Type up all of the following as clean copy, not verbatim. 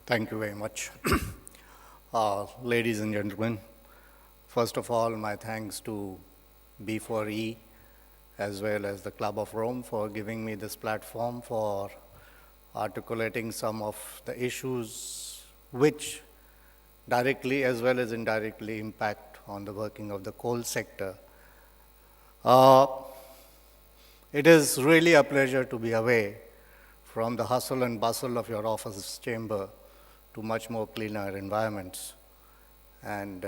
Thank you very much. Ladies and gentlemen, first of all, my thanks to B4E as well as the Club of Rome for giving me this platform for articulating some of the issues which directly as well as indirectly impact on the working of the coal sector. It is really a pleasure to be away from the hustle and bustle of your office chamber to much more cleaner environments. And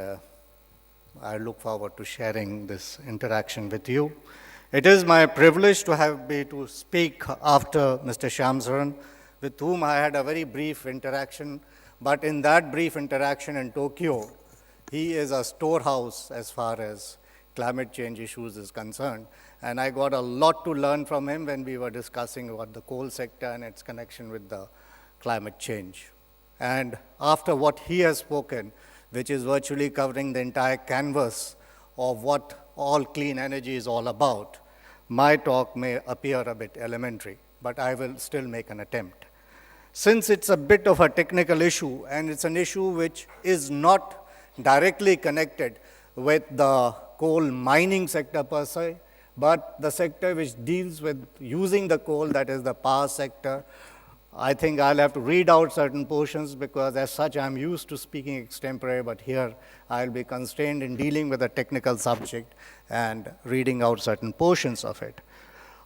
I look forward to sharing this interaction with you. It is my privilege to speak after Mr. Shamsaran, with whom I had a very brief interaction. But in that brief interaction in Tokyo, he is a storehouse as far as climate change issues is concerned. And I got a lot to learn from him when we were discussing about the coal sector and its connection with the climate change. And after what he has spoken, which is virtually covering the entire canvas of what all clean energy is all about, my talk may appear a bit elementary, but I will still make an attempt. Since it's a bit of a technical issue, and it's an issue which is not directly connected with the coal mining sector per se, but the sector which deals with using the coal, that is the power sector, I think I'll have to read out certain portions because as such I'm used to speaking extempore, but here I'll be constrained in dealing with a technical subject and reading out certain portions of it.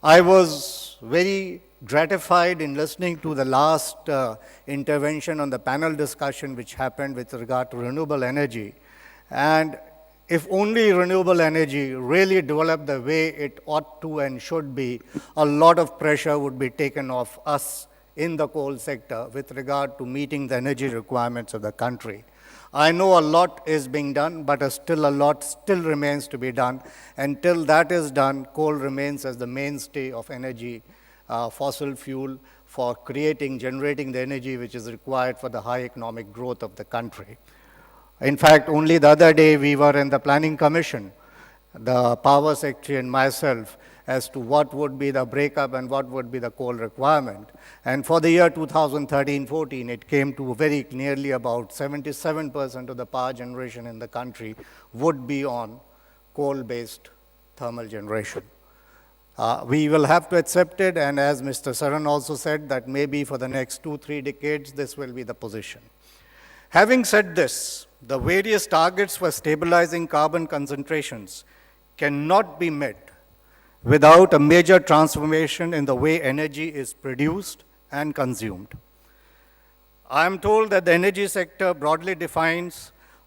I was very gratified in listening to the last intervention on the panel discussion which happened with regard to renewable energy. And if only renewable energy really developed the way it ought to and should be, a lot of pressure would be taken off us in the coal sector with regard to meeting the energy requirements of the country. I know a lot is being done, but a lot still remains to be done. Until that is done, coal remains as the mainstay of energy, fossil fuel for generating the energy which is required for the high economic growth of the country. In fact, only the other day we were in the Planning Commission, the Power Secretary and myself, as to what would be the breakup and what would be the coal requirement. And for the year 2013-14, it came to very nearly about 77% of the power generation in the country would be on coal-based thermal generation. We will have to accept it, and as Mr. Saran also said, that maybe for the next 2-3 decades, this will be the position. Having said this, the various targets for stabilizing carbon concentrations cannot be met without a major transformation in the way energy is produced and consumed. I am told that the energy sector, broadly defined,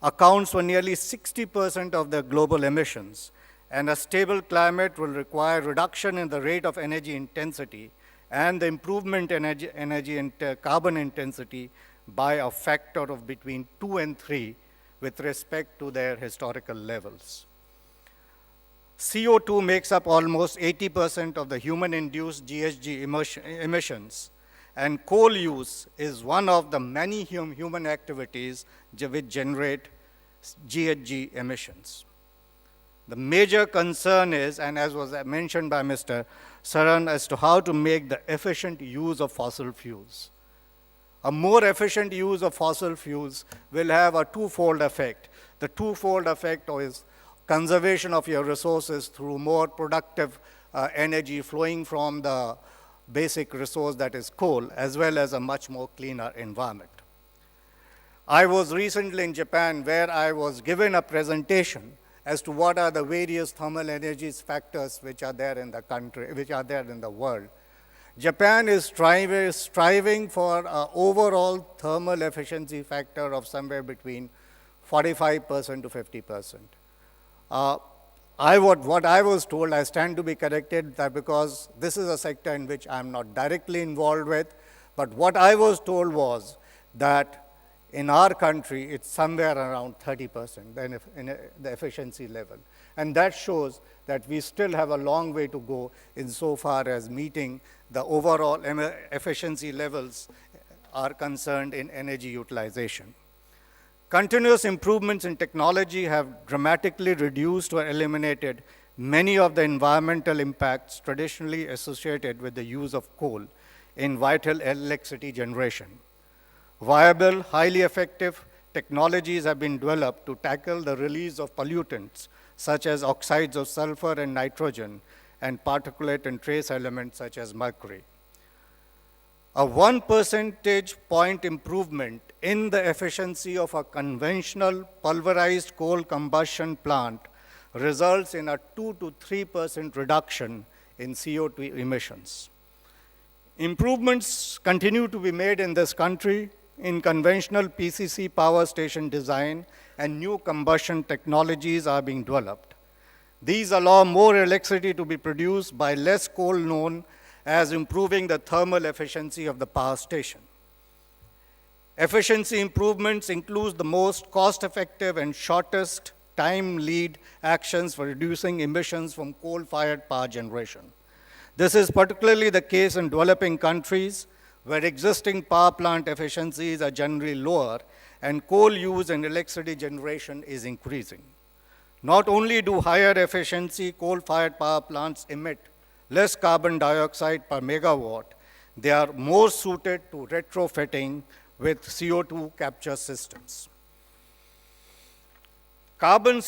accounts for nearly 60% of the global emissions, and a stable climate will require reduction in the rate of energy intensity and the improvement in carbon intensity by a factor of between 2 and 3 with respect to their historical levels. CO2 makes up almost 80% of the human-induced GHG emissions, and coal use is one of the many human activities which generate GHG emissions. The major concern is, and as was mentioned by Mr. Saran, as to how to make the efficient use of fossil fuels. A more efficient use of fossil fuels will have a twofold effect. The twofold effect is conservation of your resources through more productive energy flowing from the basic resource that is coal, as well as a much more cleaner environment. I was recently in Japan where I was given a presentation as to what are the various thermal energy factors which are there in the country, which are there in the world. Japan is striving for an overall thermal efficiency factor of somewhere between 45% to 50%. What I was told, I stand to be corrected, that because this is a sector in which I'm not directly involved with, but what I was told was that in our country, it's somewhere around 30% in the efficiency level. And that shows that we still have a long way to go insofar as meeting the overall efficiency levels are concerned in energy utilization. Continuous improvements in technology have dramatically reduced or eliminated many of the environmental impacts traditionally associated with the use of coal in vital electricity generation. Viable, highly effective technologies have been developed to tackle the release of pollutants such as oxides of sulfur and nitrogen and particulate and trace elements such as mercury. A 1 percentage point improvement in the efficiency of a conventional pulverized coal combustion plant results in a 2 to 3% reduction in CO2 emissions. Improvements continue to be made in this country in conventional PCC power station design, and new combustion technologies are being developed. These allow more electricity to be produced by less coal, known as improving the thermal efficiency of the power station. Efficiency improvements include the most cost-effective and shortest time lead actions for reducing emissions from coal-fired power generation. This is particularly the case in developing countries where existing power plant efficiencies are generally lower and coal use in electricity generation is increasing. Not only do higher efficiency coal-fired power plants emit less carbon dioxide per megawatt, they are more suited to retrofitting with CO2 capture systems. Carbon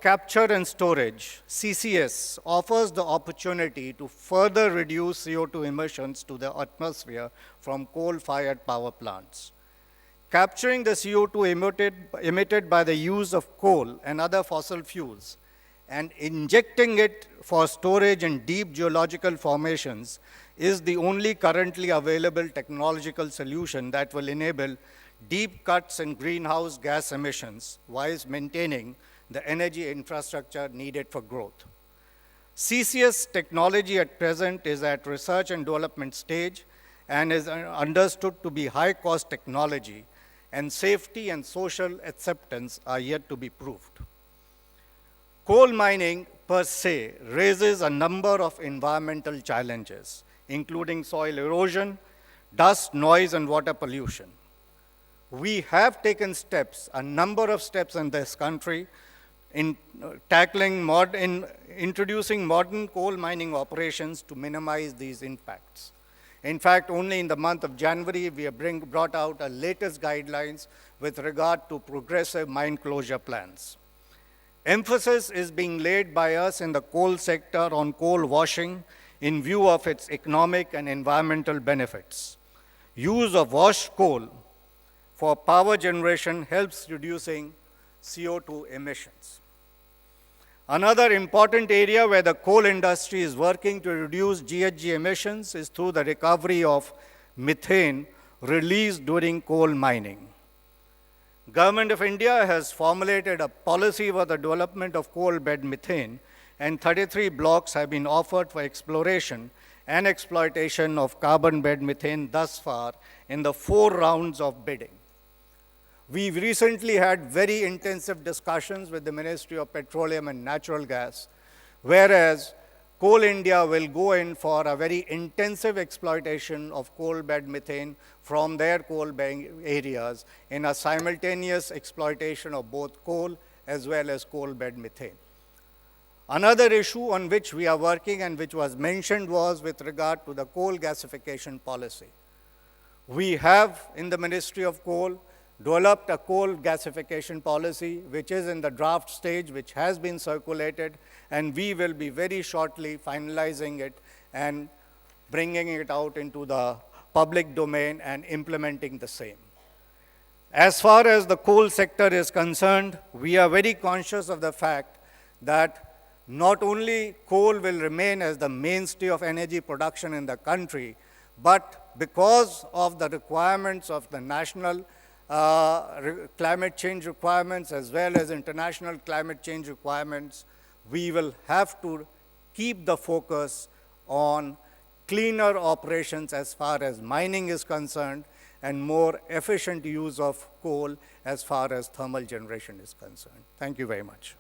capture and storage, CCS, offers the opportunity to further reduce CO2 emissions to the atmosphere from coal-fired power plants. Capturing the CO2 emitted by the use of coal and other fossil fuels and injecting it for storage in deep geological formations is the only currently available technological solution that will enable deep cuts in greenhouse gas emissions whilst maintaining the energy infrastructure needed for growth. CCS technology at present is at research and development stage and is understood to be high-cost technology, and safety and social acceptance are yet to be proved. Coal mining per se raises a number of environmental challenges, including soil erosion, dust, noise, and water pollution. We have taken steps, a number of steps in this country, in introducing modern coal mining operations to minimize these impacts. In fact, only in the month of January, we have brought out our latest guidelines with regard to progressive mine closure plans. Emphasis is being laid by us in the coal sector on coal washing in view of its economic and environmental benefits. Use of washed coal for power generation helps reducing CO2 emissions. Another important area where the coal industry is working to reduce GHG emissions is through the recovery of methane released during coal mining. Government of India has formulated a policy for the development of coal bed methane, and 33 blocks have been offered for exploration and exploitation of carbon bed methane thus far in the 4 rounds of bidding. We recently had very intensive discussions with the Ministry of Petroleum and Natural Gas, whereas Coal India will go in for a very intensive exploitation of coal bed methane from their coal bed areas in a simultaneous exploitation of both coal as well as coal bed methane. Another issue on which we are working and which was mentioned was with regard to the coal gasification policy. We have in the Ministry of Coal developed a coal gasification policy, which is in the draft stage, which has been circulated, and we will be very shortly finalizing it and bringing it out into the public domain and implementing the same. As far as the coal sector is concerned, we are very conscious of the fact that not only coal will remain as the mainstay of energy production in the country, but because of the requirements of the national climate change requirements as well as international climate change requirements, we will have to keep the focus on cleaner operations as far as mining is concerned and more efficient use of coal as far as thermal generation is concerned. Thank you very much.